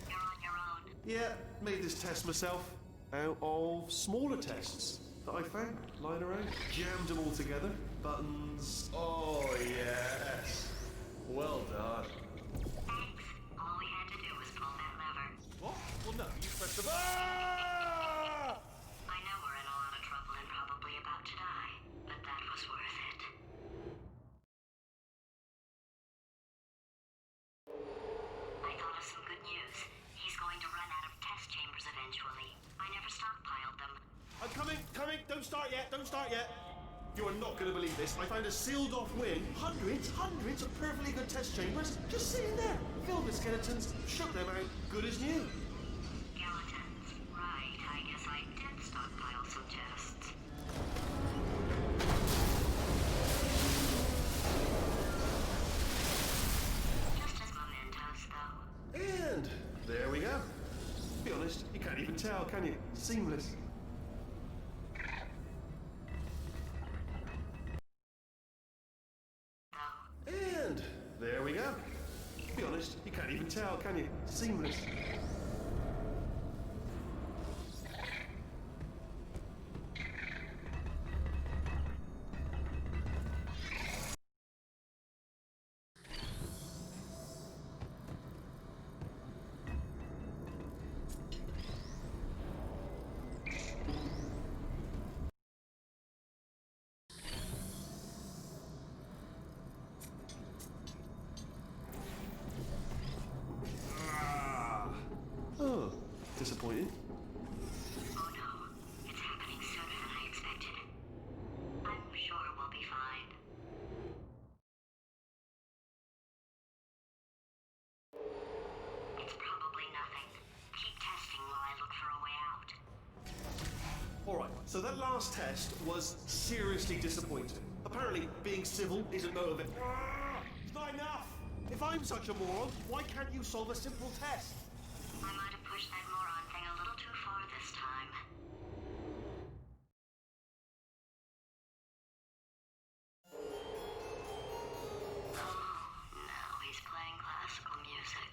You're on your own.
Yeah, made this test myself out of smaller tests that I found lying around. Jammed them all together. Buttons. Oh, yes. Well done.
Thanks. All we had to do was pull that lever.
What? Well, no, you pressed the. Ah!
I know we're in a lot of trouble and probably about to die, but that was worth it. I thought of some good news. He's going to run out of test chambers eventually. I never stockpiled them.
I'm coming. Don't start yet. You are not going to believe this. I found a sealed off wing. Hundreds of perfectly good test chambers just sitting there. Filled with skeletons. Shook them out. Good as new.
Skeletons. Right, I guess I did stockpile some tests. Just as mementos, though.
And there we go. To be honest, you can't even tell, can you? Seamless. And there we go. To be honest, you can't even tell, can you? Seamless. Oh, disappointing.
Oh no, it's happening sooner than I expected. I'm sure we'll be fine. It's probably nothing. Keep testing while I look for a way out.
All right, So that last test was seriously disappointing. Apparently, being civil isn't motivating. It's not enough! If I'm such a moron, why can't you solve a simple test?
I might have pushed that moron thing a little too far this time. Oh, now he's playing classical music.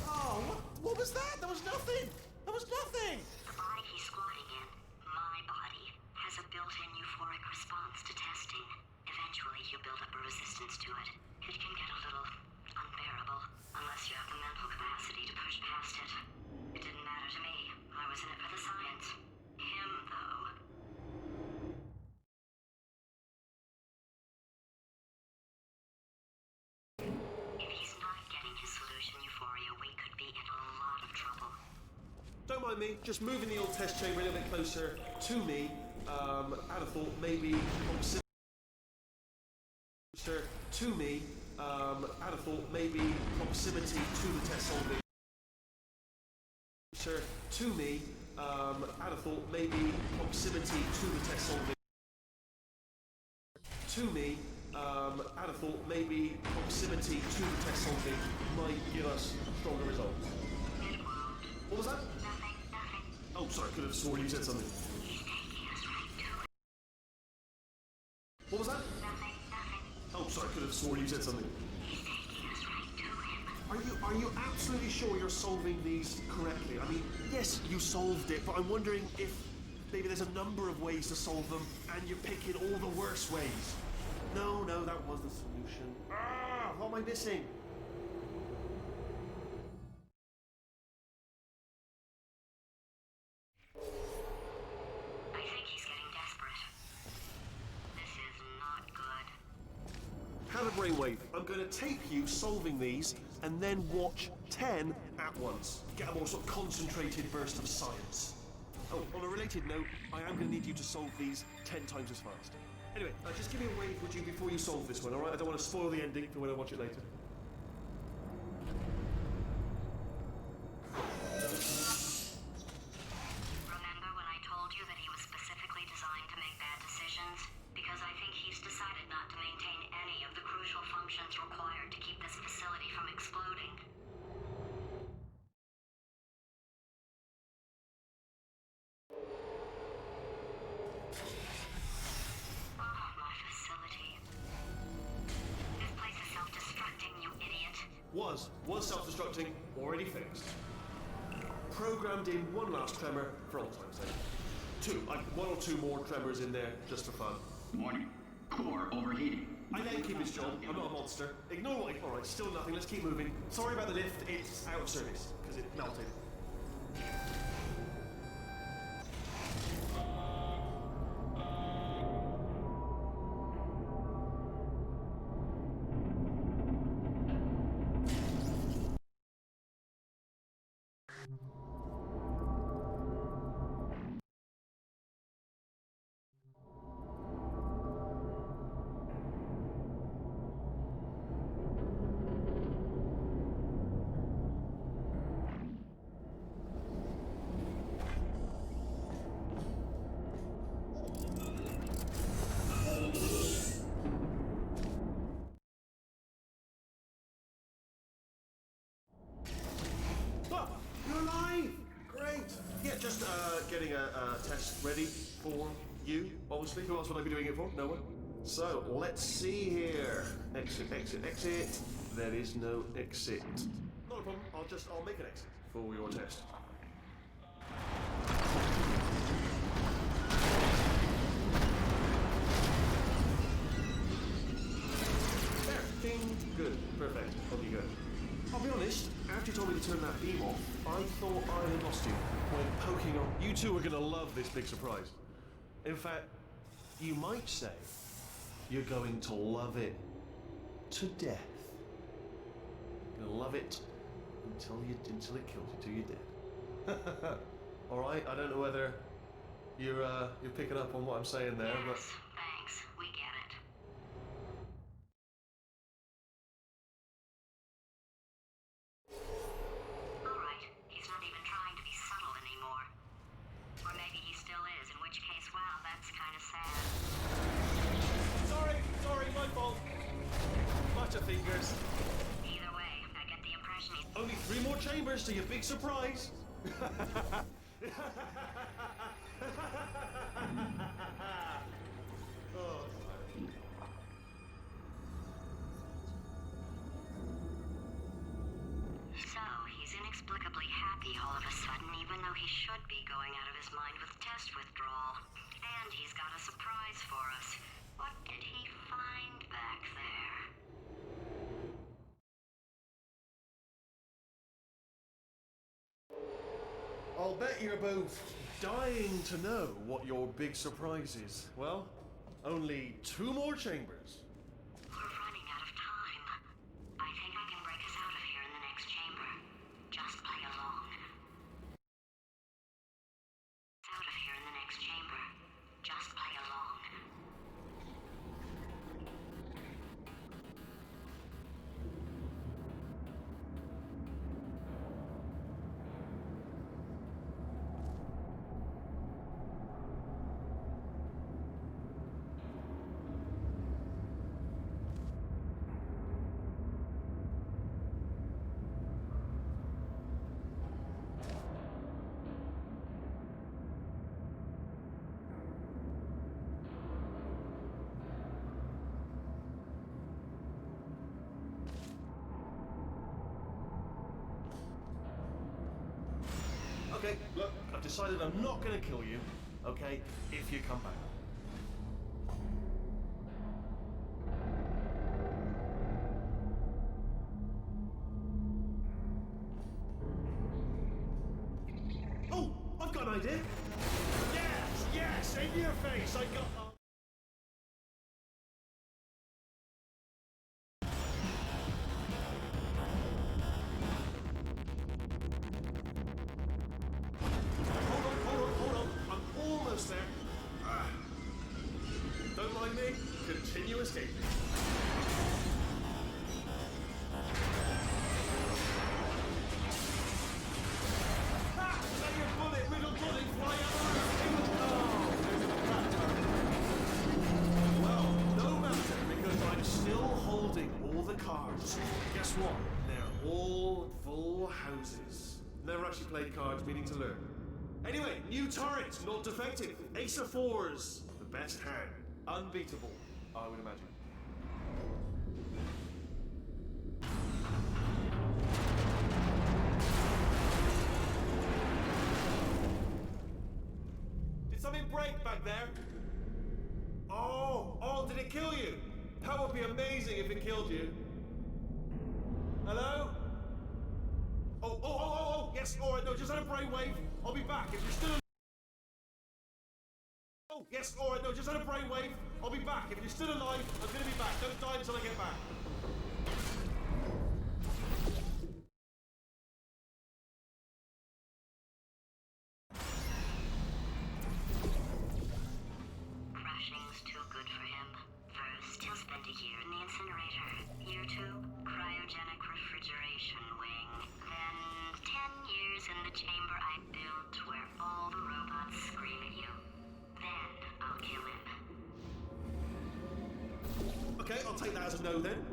Oh, what was that? There was nothing! There was nothing!
The body he's squatting in, my body, has a built-in euphoric response to testing. Eventually, you build up a resistance to it. It can get a little unbearable, unless you have the mental capacity to push past it. It didn't matter to me. I was in it for the science. Him, though. If he's not getting his solution euphoria, we could be in a lot of trouble.
Don't mind me, just moving the old test chamber a little bit closer to me. I'd have thought maybe proximity closer to me. I'd have thought maybe proximity to the test solving. Closer to me. I'd have thought maybe proximity to the test solving. To me. I'd have thought maybe proximity to the test solving might give us stronger results. What was that? Oh, sorry, I could have sworn you said something. What was that? Oh, sorry, I could have sworn you said something. Are you absolutely sure you're solving these correctly? I mean, yes, you solved it, but I'm wondering if maybe there's a number of ways to solve them, and you're picking all the worst ways. No, that was the solution. Ah, what am I missing?
I think he's getting desperate. This is not good.
Have a brainwave. I'm going to tape you solving these, and then watch 10 at once. Get a more sort of concentrated burst of science. Oh, on a related note, I am going to need you to solve these 10 times as fast. Anyway, just give me a wave, would you, before you solve this one, alright? I don't want to spoil the ending for when I watch it later.
Remember when I told you that he was specifically designed to make bad decisions? Because I think he's decided not to maintain any of the crucial functions required to keep this facility from exploding. Oh, my facility. This place is self-destructing, you idiot.
Was self-destructing, already fixed. Programmed in one last tremor for old time's sake. One or two more tremors in there, just for fun.
Warning. Core overheating.
I let him keep his job, I'm not a monster. Ignore what alright, still nothing, let's keep moving. Sorry about the lift, it's out of service, because it melted. Getting a test ready for you, obviously. Who else would I be doing it for? No one. So, let's see here. Exit, exit, exit. There is no exit. Not a problem. I'll make an exit for your test. There. Ding. Good. Perfect. On you go. I'll be honest, after you told me to turn that beam off, I thought I had lost you when poking on. You two are going to love this big surprise. In fact, you might say you're going to love it to death. You're going to love it until it kills you, till you're dead. All right, I don't know whether You're picking up on what I'm saying there, but
Yes, thanks. We get it. Alright, he's not even trying to be subtle anymore. Or maybe he still is, in which case, wow, that's kind of sad.
sorry, my fault. Butterfingers.
Either way, I get the impression he's...
Only 3 more chambers to your big surprise. Oh,
So, he's inexplicably happy all of a sudden, even though he should be going out of his mind with test withdrawal. And he's got a surprise for us. What did he find back there?
I'll bet you're both dying to know what your big surprise is. Well, only 2 more chambers.
We're running out of time. I think I can break us out of here in the next chamber. Just play along. Out of here in the next chamber. Just play along.
Okay, look, I've decided I'm not gonna kill you, okay, if you come back. Oh, I've got an idea. Yes, in your face, I got... Hold on. I'm almost there. Don't mind me. Continue escaping. Ha! Let your bullet, riddle bullet, fly out. There's a crack target. Well, no matter, because I'm still holding all the cards. Guess what? They're all full houses. Never actually played cards, meaning to learn. Anyway, new turret, not defective. Ace of 4s, the best hand. Unbeatable, I would imagine. Did something break back there? Oh, did it kill you? That would be amazing if it killed you. Hello? Oh, yes, alright, no, just had a brainwave. I'll be back if you're still... Oh, yes, alright, no, just had a brainwave. I'll be back if you're still alive. I'm gonna be back. Don't die until I get back.
Crashing's too good for him. First, he'll spend a year in the incinerator. Year 2, cryogenic refrigeration wing. Then, 10 years in the chamber I built where all the robots scream at you. Then, I'll kill him.
Okay, I'll take that as a no then.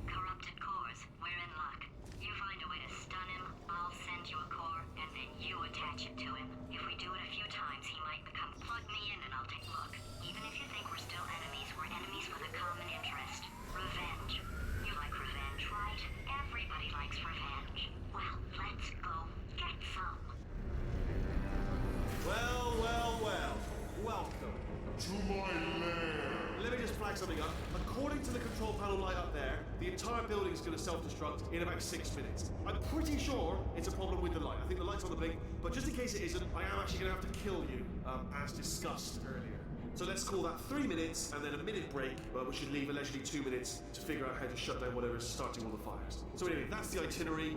Corrupted cores, we're in luck. You find a way to stun him, I'll send you a core, and then you attach it to him. If we do it a few times, he might become plug me in and I'll take a look. Even if you think we're still enemies, we're enemies with a common interest. Revenge. You like revenge, right? Everybody likes revenge. Well, let's go get some.
To my lair.
Let me just flag something up. According to the control panel light up there, the entire building is going to self-destruct in about 6 minutes. I'm pretty sure it's a problem with the light. I think the light's on the blink, but just in case it isn't, I am actually going to have to kill you, as discussed earlier. So let's call that 3 minutes and then a minute break, which should leave allegedly 2 minutes to figure out how to shut down whatever is starting all the fires. So anyway, that's the itinerary.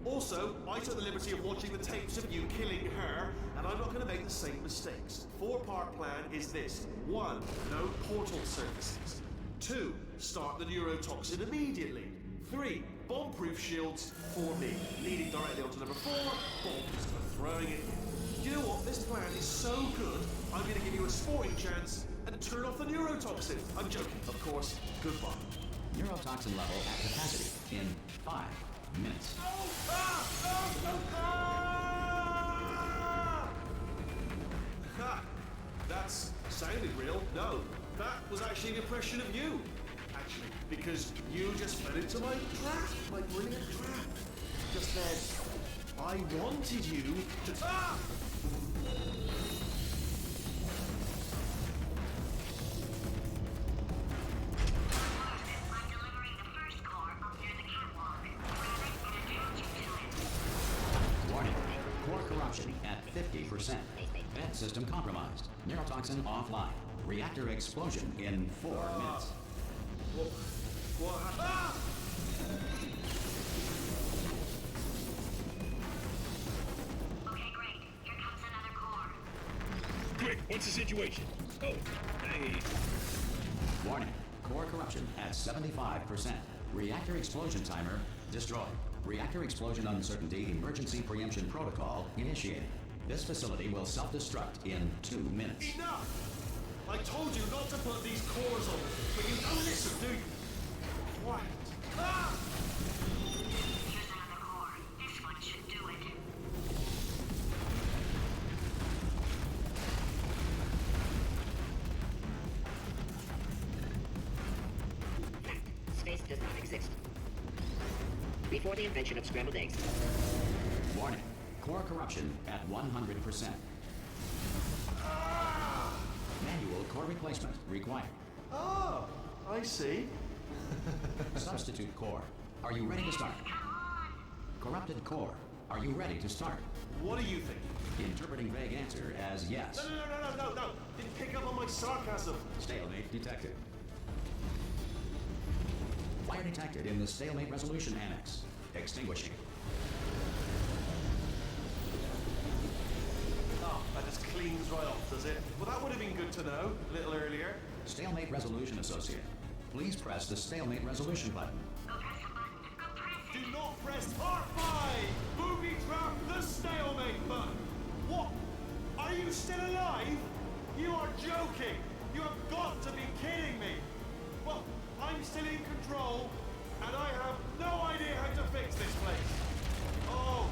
Also, I took the liberty of watching the tapes of you killing her, and I'm not going to make the same mistakes. 4-part plan is this. 1. No portal surfaces. 2. Start the neurotoxin immediately. 3. Bomb-proof shields for me, leading directly onto number 4, bombs for throwing it in. You know what? This plan is so good, I'm going to give you a sporting chance and turn off the neurotoxin. I'm joking, of course. Goodbye.
Neurotoxin level at capacity in 5 minutes.
Ha! That's sounded real. No, that was actually an impression of you. Actually, because you just fell into my trap, my brilliant trap. Just then, I wanted you to. Ah!
I'm delivering the first core up near the catwalk. Grab it and attach it to it.
Warning. Core corruption at 50%. Vent system compromised. Neurotoxin offline. Reactor explosion in 4 minutes.
What happened? Ah!
Okay, great. Here comes another core.
Quick, what's the situation? Oh, hey.
Warning. Core corruption at 75%. Reactor explosion timer destroyed. Reactor explosion uncertainty emergency preemption protocol initiated. This facility will self-destruct in 2 minutes.
Enough! I told you not to put these cores on, but you don't listen, do you? Quiet. Ah!
Here's another core. This one should do it.
Fact. Space does not exist. Before the invention of scrambled eggs.
Warning. Core corruption at 100%. Manual core replacement required.
Oh, I see.
Substitute core. Are you ready to start? Corrupted core. Are you ready to start?
What do you think?
Interpreting vague answer as yes.
No. Didn't pick up on my sarcasm.
Stalemate detected. Fire detected in the stalemate resolution annex. Extinguishing.
Oh, that just cleans right off, does it? Well, that would have been good to know a little earlier.
Stalemate resolution associate. Please press the stalemate resolution button.
Go press the button. Go press it.
Do not press R5! Booby trap the stalemate button! What? Are you still alive? You are joking! You have got to be kidding me! Well, I'm still in control, and I have no idea how to fix this place. Oh!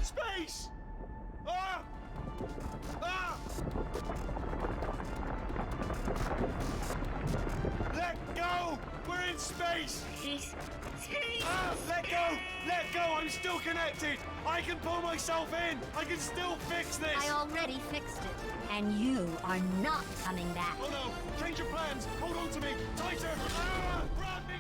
Space! Ah! Ah! Let go! We're in space!
Space.
Ah! Let go! Let go! I'm still connected! I can pull myself in! I can still fix this!
I already fixed it, and you are not coming back.
Oh no! Change your plans! Hold on to me! Tighter! Ah! Grab me!